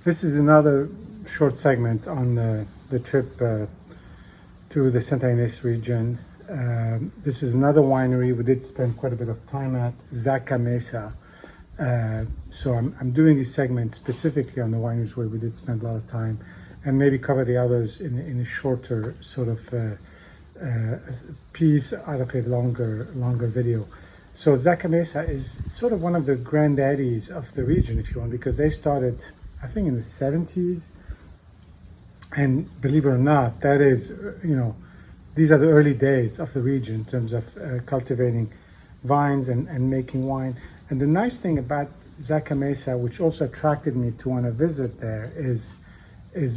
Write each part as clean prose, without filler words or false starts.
This is another short segment on the trip to the Santa Ynez region. This is another winery we did spend quite a bit of time at, Zaca Mesa. So I'm doing this segment specifically on the wineries where we did spend a lot of time, and maybe cover the others in a shorter sort of piece out of a longer video. So Zaca Mesa is sort of one of the granddaddies of the region, if you want, because they started, I think, in the 70s. And believe it or not, that is, these are the early days of the region in terms of cultivating vines and making wine. And the nice thing about Zaca Mesa, which also attracted me to want to visit there, is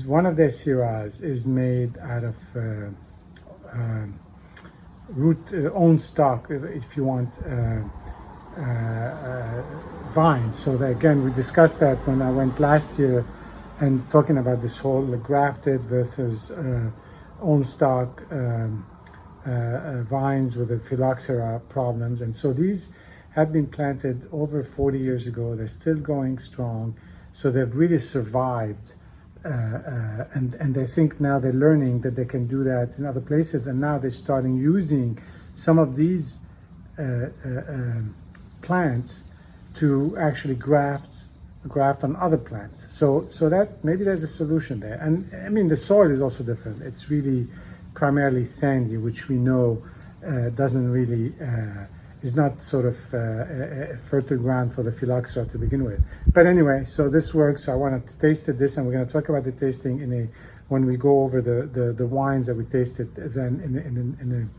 one of their Syrahs is made out of own stock, if you want, vines. So that, again, we discussed that when I went last year, and talking about this whole grafted versus own stock vines with the phylloxera problems. And so these have been planted over 40 years ago. They're still going strong. So they've really survived. And I think now they're learning that they can do that in other places. And now they're starting using some of these plants to actually graft on other plants. So that maybe there's a solution there. And I mean, the soil is also different. It's really primarily sandy, which we know doesn't really is not sort of a fertile ground for the phylloxera to begin with. But anyway, so this works. So I want to taste this, and we're going to talk about the tasting when we go over the wines that we tasted then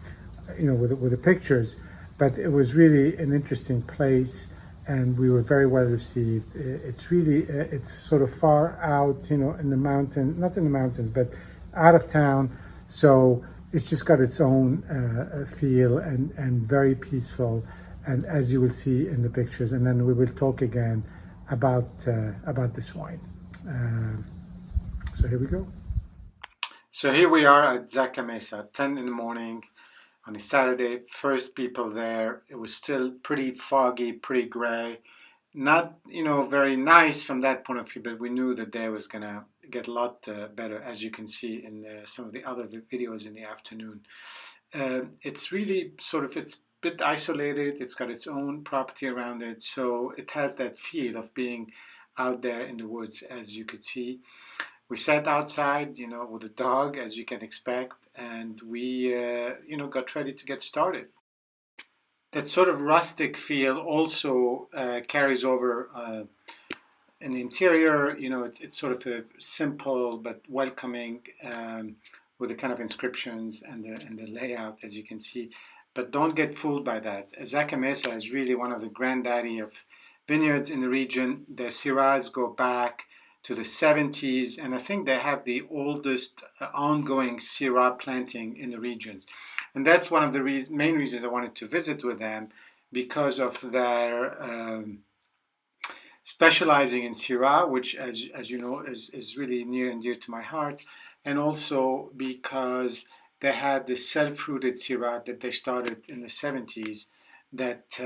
with the pictures. But it was really an interesting place, and we were very well received. It's really, it's sort of far out, in the mountain, not in the mountains, but out of town. So it's just got its own feel and very peaceful. And as you will see in the pictures, and then we will talk again about this wine. So here we go. So here we are at Zaca Mesa, 10 in the morning on a Saturday. First people there. It was still pretty foggy, pretty gray. Not, very nice from that point of view, but we knew the day was going to get a lot better, as you can see in some of the other videos in the afternoon. It's really it's a bit isolated. It's got its own property around it. So it has that feel of being out there in the woods, as you could see. We sat outside, with a dog, as you can expect, and we, got ready to get started. That sort of rustic feel also carries over in the interior. It's sort of a simple but welcoming, with the kind of inscriptions and the layout, as you can see. But don't get fooled by that. Zaca Mesa is really one of the granddaddy of vineyards in the region. Their Syrahs go back to the 70s, and I think they have the oldest ongoing Syrah planting in the regions. And that's one of the main reasons I wanted to visit with them, because of their specializing in Syrah, which, as you know, is really near and dear to my heart, and also because they had this self-fruited Syrah that they started in the 70s that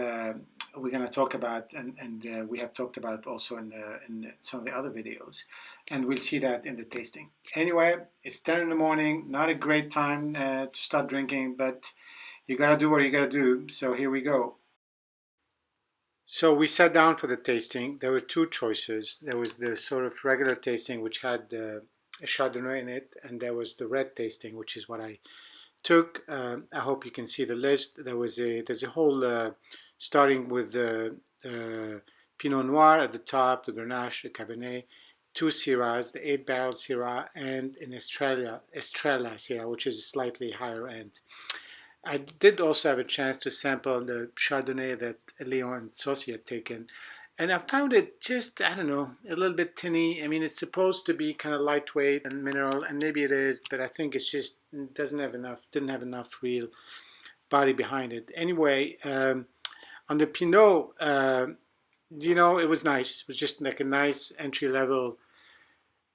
we're going to talk about, and we have talked about also in some of the other videos, and we'll see that in the tasting. Anyway, it's 10 in the morning, not a great time to start drinking, but you got to do what you got to do, so here we go. So we sat down for the tasting. There were two choices. There was the sort of regular tasting, which had a Chardonnay in it, and there was the red tasting, which is what I took. I hope you can see the list. There's a whole starting with the Pinot Noir at the top, the Grenache, the Cabernet, two Syrahs, the 8-barrel Syrah, and an Estrella Syrah, which is a slightly higher end. I did also have a chance to sample the Chardonnay that Leon and Sossi had taken, and I found it just, I don't know, a little bit tinny. I mean, it's supposed to be kind of lightweight and mineral, and maybe it is, but I think it's just didn't have enough real body behind it. Anyway, on the Pinot, it was nice. It was just like a nice entry-level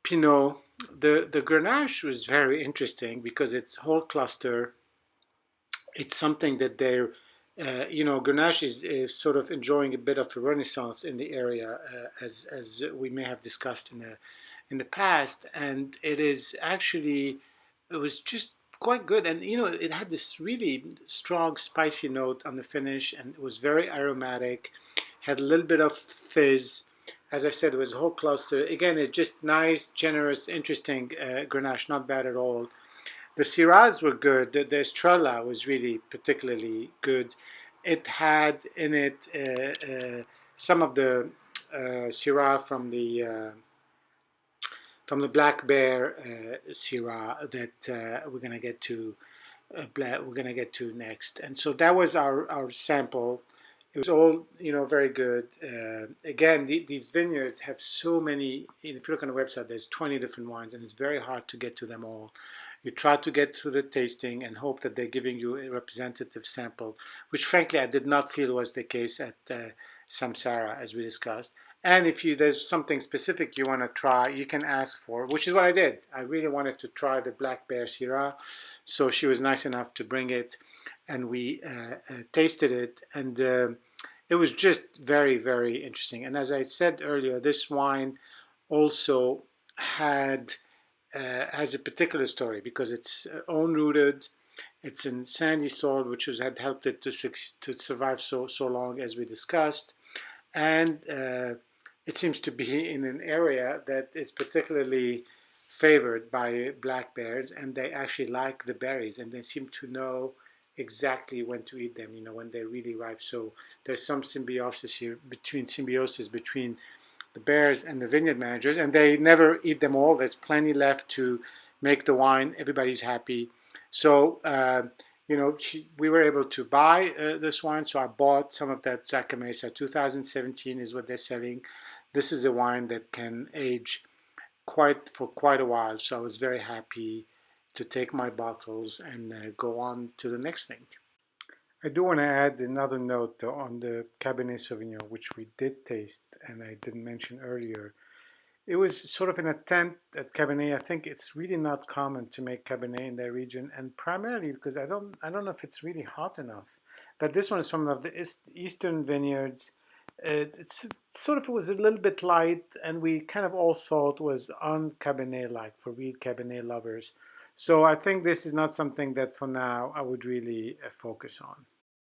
Pinot. The Grenache was very interesting because it's whole cluster. It's something that they're, Grenache is sort of enjoying a bit of a renaissance in the area, as we may have discussed in the past, and it was just quite good. And it had this really strong spicy note on the finish, and it was very aromatic, had a little bit of fizz. As I said, it was a whole cluster. Again, it's just nice, generous, interesting Grenache, not bad at all. The Syrahs were good. The Estrella was really particularly good. It had in it some of the Syrah from the Black Bear Syrah that we're gonna get to. We're gonna get to next. And so that was our sample. It was all very good. Again, these vineyards have so many. If you look on the website, there's 20 different wines, and it's very hard to get to them all. You try to get through the tasting and hope that they're giving you a representative sample, which frankly I did not feel was the case at Samsara, as we discussed. And if there's something specific you want to try, you can ask for, which is what I did. I really wanted to try the Black Bear Syrah, so she was nice enough to bring it, and we tasted it, and it was just very, very interesting. And as I said earlier, this wine also has a particular story because it's own rooted. It's in sandy soil, which had helped it to survive so long, as we discussed, and it seems to be in an area that is particularly favored by black bears, and they actually like the berries, and they seem to know exactly when to eat them. When they're really ripe. So there's some symbiosis between the bears and the vineyard managers, and they never eat them all. There's plenty left to make the wine. Everybody's happy. So, we were able to buy this wine, so I bought some of that Zaca Mesa. 2017 is what they're selling. This is a wine that can age for quite a while, so I was very happy to take my bottles and go on to the next thing. I do want to add another note though, on the Cabernet Sauvignon, which we did taste and I didn't mention earlier. It was sort of an attempt at Cabernet. I think it's really not common to make Cabernet in that region, and primarily because I don't know if it's really hot enough. But this one is from the eastern vineyards. It was a little bit light, and we kind of all thought was on Cabernet like for real Cabernet lovers. So I think this is not something that for now I would really focus on.